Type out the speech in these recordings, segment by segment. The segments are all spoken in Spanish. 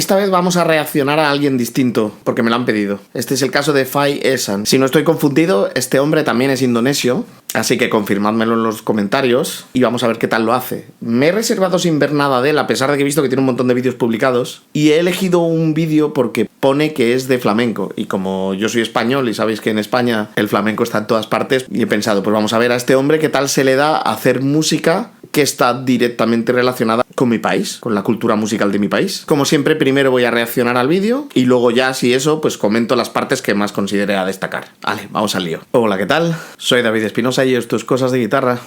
Esta vez vamos a reaccionar a alguien distinto, porque me lo han pedido. Este es el caso de Fai Esan. Si no estoy confundido, este hombre también es indonesio, así que confirmádmelo en los comentarios y vamos a ver qué tal lo hace. Me he reservado sin ver nada de él, a pesar de que he visto que tiene un montón de vídeos publicados, y he elegido un vídeo porque pone que es de flamenco, y como yo soy español y sabéis que en España el flamenco está en todas partes, y he pensado, pues vamos a ver a este hombre qué tal se le da a hacer música que está directamente relacionada con mi país, con la cultura musical de mi país. Como siempre, primero voy a reaccionar al vídeo y luego ya, si eso, pues comento las partes que más considere a destacar. Vale, vamos al lío. Hola, ¿qué tal? Soy David Espinosa y esto es Cosas de Guitarra.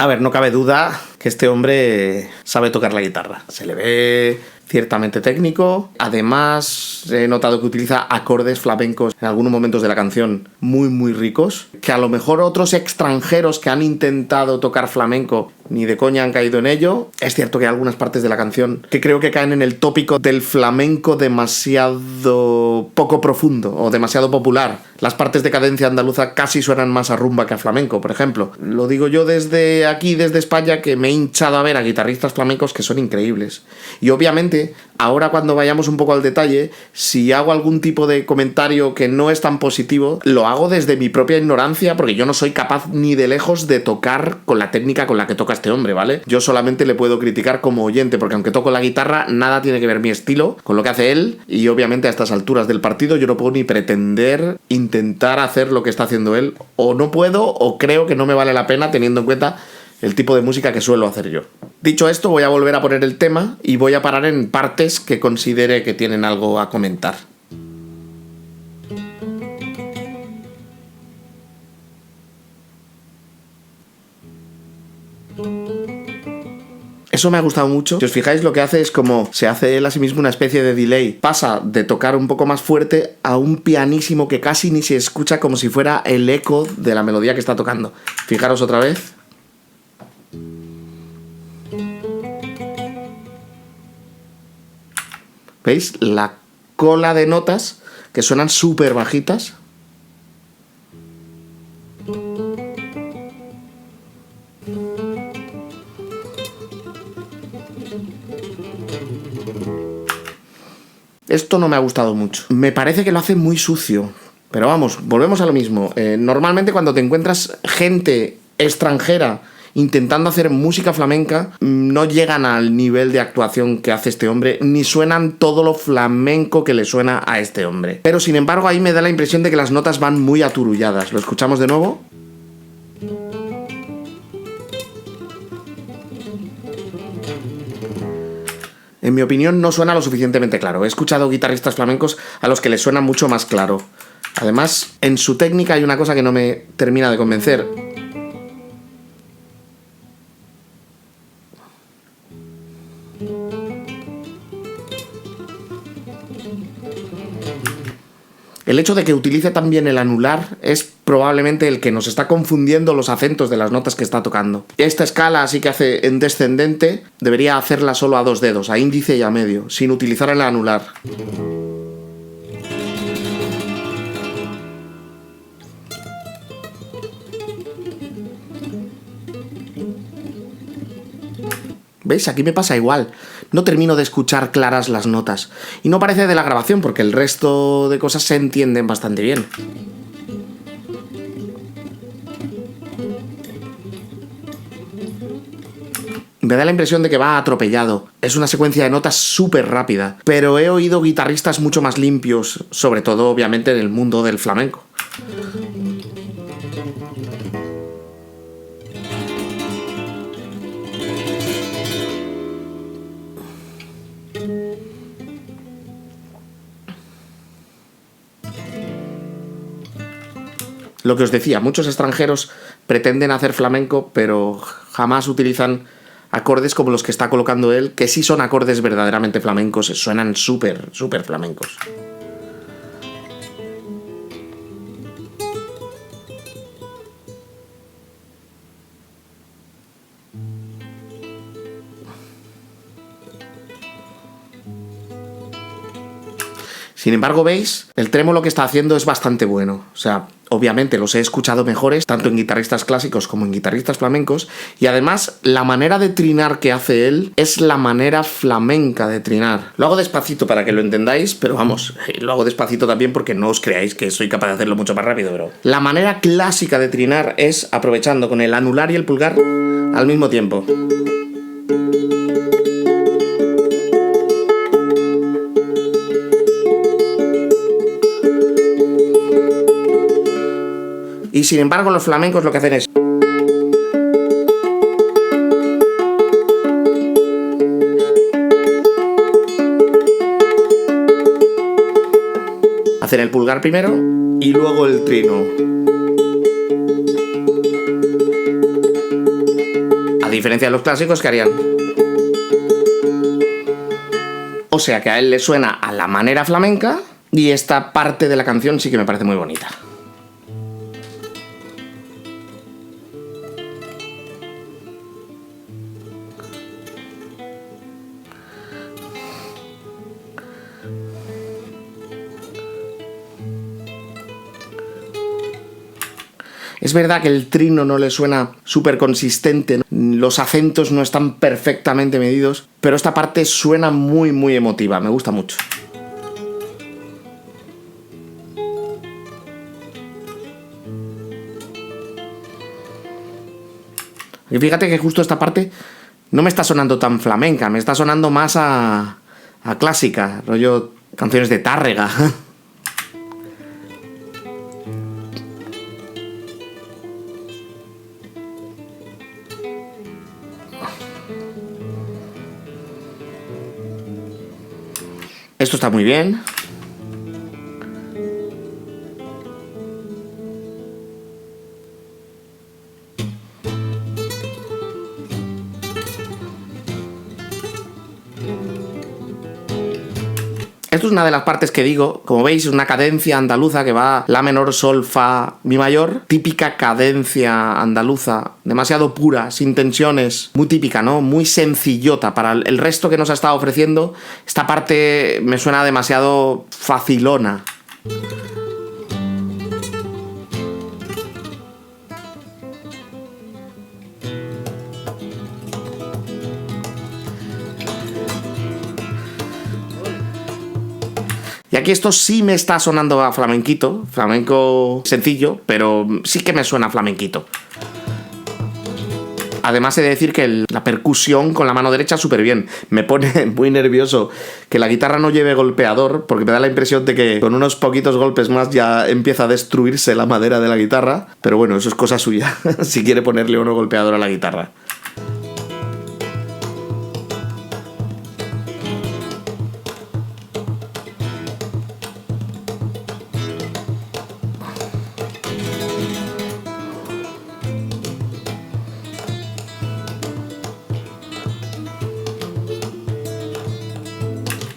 A ver, no cabe duda que este hombre sabe tocar la guitarra. Se le ve ciertamente técnico. Además, he notado que utiliza acordes flamencos en algunos momentos de la canción muy, muy ricos. Que a lo mejor otros extranjeros que han intentado tocar flamenco ni de coña han caído en ello. Es cierto que hay algunas partes de la canción que creo que caen en el tópico del flamenco demasiado poco profundo o demasiado popular. Las partes de cadencia andaluza casi suenan más a rumba que a flamenco, por ejemplo. Lo digo yo desde aquí, desde España, que me he hinchado a ver a guitarristas flamencos que son increíbles. Y obviamente, ahora cuando vayamos un poco al detalle, si hago algún tipo de comentario que no es tan positivo, lo hago desde mi propia ignorancia, porque yo no soy capaz ni de lejos de tocar con la técnica con la que toca este hombre, ¿vale? Yo solamente le puedo criticar como oyente, porque aunque toco la guitarra, nada tiene que ver mi estilo con lo que hace él, y obviamente a estas alturas del partido yo no puedo ni pretender intentar hacer lo que está haciendo él, o no puedo, o creo que no me vale la pena teniendo en cuenta el tipo de música que suelo hacer yo. Dicho esto, voy a volver a poner el tema y voy a parar en partes que considere que tienen algo a comentar. Eso me ha gustado mucho. Si os fijáis, lo que hace es como se hace él a sí mismo una especie de delay. Pasa de tocar un poco más fuerte a un pianísimo que casi ni se escucha, como si fuera el eco de la melodía que está tocando. Fijaros otra vez. ¿Veis? La cola de notas que suenan súper bajitas. Esto no me ha gustado mucho. Me parece que lo hace muy sucio. Pero vamos, volvemos a lo mismo. Normalmente cuando te encuentras gente extranjera intentando hacer música flamenca, no llegan al nivel de actuación que hace este hombre, ni suenan todo lo flamenco que le suena a este hombre. Pero sin embargo, ahí me da la impresión de que las notas van muy aturulladas. ¿Lo escuchamos de nuevo? En mi opinión, no suena lo suficientemente claro. He escuchado guitarristas flamencos a los que les suena mucho más claro. Además, en su técnica hay una cosa que no me termina de convencer. El hecho de que utilice también el anular es probablemente el que nos está confundiendo los acentos de las notas que está tocando. Esta escala, así que hace en descendente, debería hacerla solo a dos dedos, a índice y a medio, sin utilizar el anular. ¿Veis? Aquí me pasa igual. No termino de escuchar claras las notas. Y no parece de la grabación, porque el resto de cosas se entienden bastante bien. Me da la impresión de que va atropellado. Es una secuencia de notas súper rápida. Pero he oído guitarristas mucho más limpios, sobre todo, obviamente, en el mundo del flamenco. Lo que os decía, muchos extranjeros pretenden hacer flamenco, pero jamás utilizan acordes como los que está colocando él, que sí son acordes verdaderamente flamencos, suenan súper, súper flamencos. Sin embargo, ¿veis? El trémolo que está haciendo es bastante bueno. O sea, obviamente los he escuchado mejores, tanto en guitarristas clásicos como en guitarristas flamencos, y además la manera de trinar que hace él es la manera flamenca de trinar. Lo hago despacito para que lo entendáis, pero vamos, lo hago despacito también porque no os creáis que soy capaz de hacerlo mucho más rápido, bro. La manera clásica de trinar es aprovechando con el anular y el pulgar al mismo tiempo. Y sin embargo los flamencos lo que hacen es... hacen el pulgar primero y luego el trino. diferencia de los clásicos que harían... O sea que a él le suena a la manera flamenca y esta parte de la canción sí que me parece muy bonita. Es verdad que el trino no le suena súper consistente, los acentos no están perfectamente medidos, pero esta parte suena muy muy emotiva, me gusta mucho. Y fíjate que justo esta parte no me está sonando tan flamenca, me está sonando más a clásica, rollo canciones de Tárrega. Esto está muy bien. Esto es una de las partes que digo, como veis, es una cadencia andaluza que va la menor, sol, fa, mi mayor. Típica cadencia andaluza, demasiado pura, sin tensiones, muy típica, ¿no? Muy sencillota. Para el resto que nos ha estado ofreciendo, esta parte me suena demasiado facilona. Y aquí esto sí me está sonando a flamenquito, flamenco sencillo, pero sí que me suena a flamenquito. Además he de decir que la percusión con la mano derecha súper bien. Me pone muy nervioso que la guitarra no lleve golpeador, porque me da la impresión de que con unos poquitos golpes más ya empieza a destruirse la madera de la guitarra. Pero bueno, eso es cosa suya, si quiere ponerle uno golpeador a la guitarra.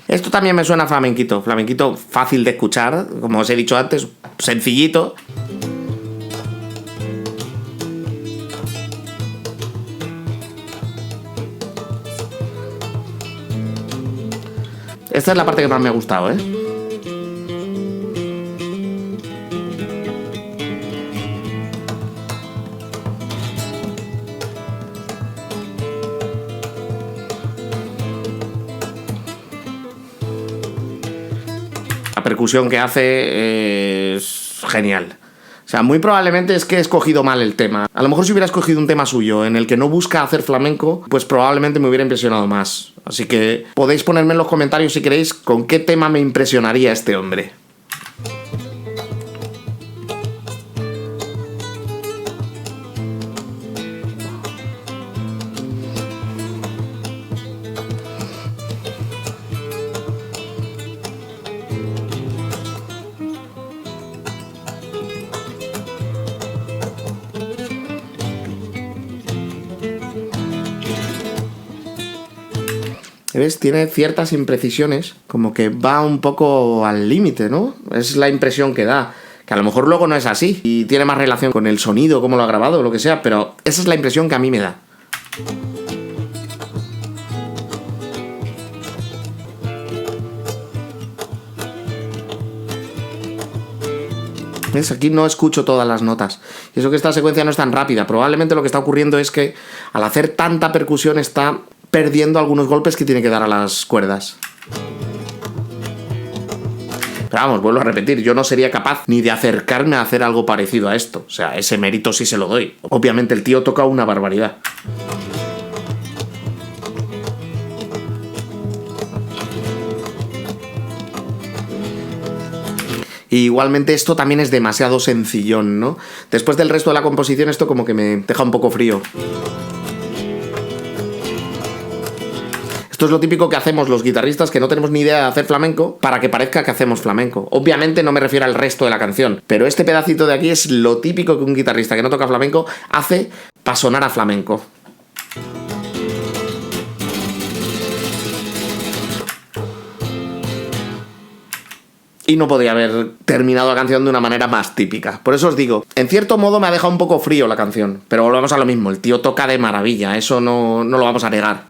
Esto también me suena a flamenquito, flamenquito fácil de escuchar, como os he dicho antes, sencillito. Esta es la parte que más me ha gustado, ¿eh? La percusión que hace es genial. O sea, muy probablemente es que he escogido mal el tema. A lo mejor si hubiera escogido un tema suyo en el que no busca hacer flamenco, pues probablemente me hubiera impresionado más. Así que podéis ponerme en los comentarios si queréis con qué tema me impresionaría este hombre. ¿Ves? Tiene ciertas imprecisiones, como que va un poco al límite, ¿no? Es la impresión que da. Que a lo mejor luego no es así y tiene más relación con el sonido, cómo lo ha grabado o lo que sea, pero esa es la impresión que a mí me da. ¿Ves? Aquí no escucho todas las notas. Y eso que esta secuencia no es tan rápida. Probablemente lo que está ocurriendo es que al hacer tanta percusión está perdiendo algunos golpes que tiene que dar a las cuerdas. Pero vamos, vuelvo a repetir, yo no sería capaz ni de acercarme a hacer algo parecido a esto. O sea, ese mérito sí se lo doy. Obviamente el tío toca una barbaridad. Y igualmente esto también es demasiado sencillón, ¿no? Después del resto de la composición esto como que me deja un poco frío. Esto es lo típico que hacemos los guitarristas que no tenemos ni idea de hacer flamenco para que parezca que hacemos flamenco. Obviamente no me refiero al resto de la canción, pero este pedacito de aquí es lo típico que un guitarrista que no toca flamenco hace para sonar a flamenco. y no podía haber terminado la canción de una manera más típica. Por eso os digo, en cierto modo me ha dejado un poco frío la canción, pero volvemos a lo mismo, el tío toca de maravilla, eso no lo vamos a negar.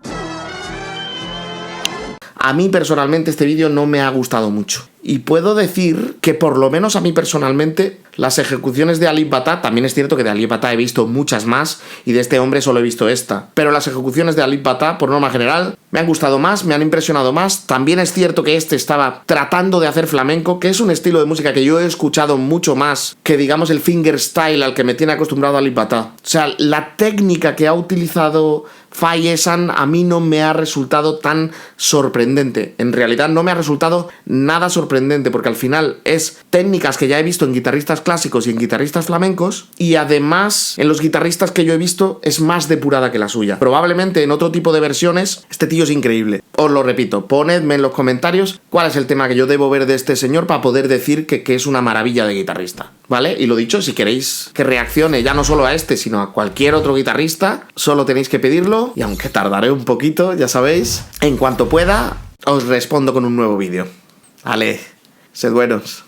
A mí personalmente este vídeo no me ha gustado mucho. Y puedo decir que por lo menos a mí personalmente las ejecuciones de Alip Ba Ta, también es cierto que de Alip Ba Ta he visto muchas más y de este hombre solo he visto esta, pero las ejecuciones de Alip Ba Ta por norma general me han gustado más, me han impresionado más. También es cierto que este estaba tratando de hacer flamenco, que es un estilo de música que yo he escuchado mucho más que digamos el fingerstyle al que me tiene acostumbrado Alip Ba Ta. O sea, la técnica que ha utilizado Faye Esan a mí no me ha resultado tan sorprendente. En realidad no me ha resultado nada sorprendente porque al final es técnicas que ya he visto en guitarristas clásicos y en guitarristas flamencos y además en los guitarristas que yo he visto es más depurada que la suya. Probablemente en otro tipo de versiones este tío es increíble. Os lo repito, ponedme en los comentarios cuál es el tema que yo debo ver de este señor para poder decir que es una maravilla de guitarrista, ¿vale? Y lo dicho, si queréis que reaccione ya no solo a este sino a cualquier otro guitarrista, solo tenéis que pedirlo y aunque tardaré un poquito, ya sabéis, en cuanto pueda os respondo con un nuevo vídeo. Vale, sed buenos.